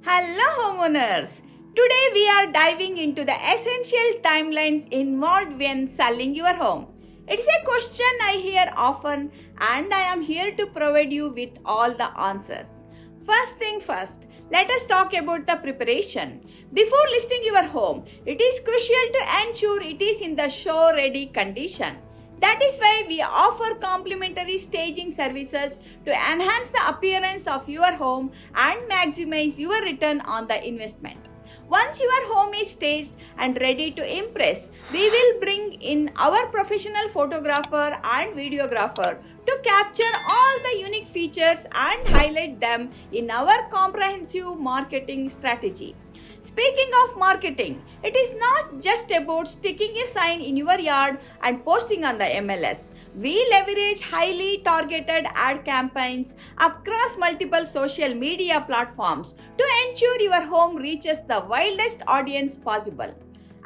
Hello homeowners! Today we are diving into the essential timelines involved when selling your home. It's a question I hear often and I am here to provide you with all the answers. First thing first, let us talk about the preparation. Before listing your home, it is crucial to ensure it is in the show-ready condition. That is why we offer complimentary staging services to enhance the appearance of your home and maximize your return on the investment. Once your home is staged and ready to impress, we will bring in our professional photographer and videographer to capture all the unique features and highlight them in our comprehensive marketing strategy. Speaking of marketing, it is not just about sticking a sign in your yard and posting on the MLS. We leverage highly targeted ad campaigns across multiple social media platforms to ensure your home reaches the widest audience possible.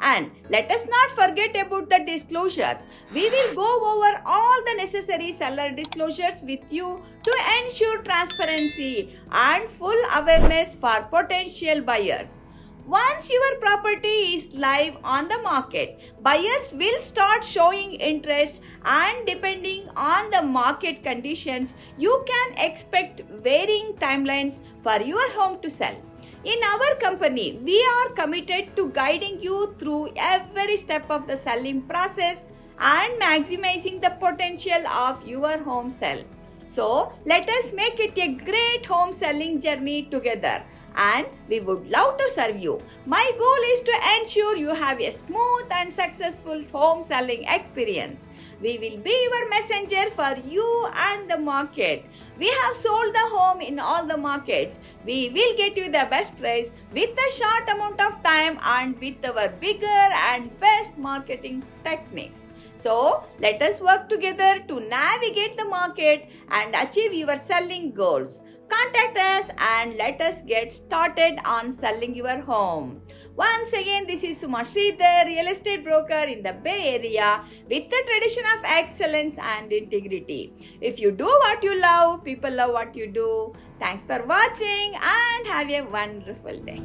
And let us not forget about the disclosures. We will go over all the necessary seller disclosures with you to ensure transparency and full awareness for potential buyers. Once your property is live on the market, buyers will start showing interest, and depending on the market conditions, you can expect varying timelines for your home to sell. In our company, we are committed to guiding you through every step of the selling process and maximizing the potential of your home sale. So, let us make it a great home selling journey together, and we would love to serve you. My goal is to ensure you have a smooth and successful home selling experience. We will be your messenger for you and the market. We have sold the home in all the markets. We will get you the best price with a short amount of time and with our bigger and best marketing techniques. So, let us work together to navigate the market and achieve your selling goals. Contact us and let us get started on selling your home. Once again, this is Suma Sridhar, real estate broker in the Bay Area with the tradition of excellence and integrity. If you do what you love, people love what you do. Thanks for watching and have a wonderful day.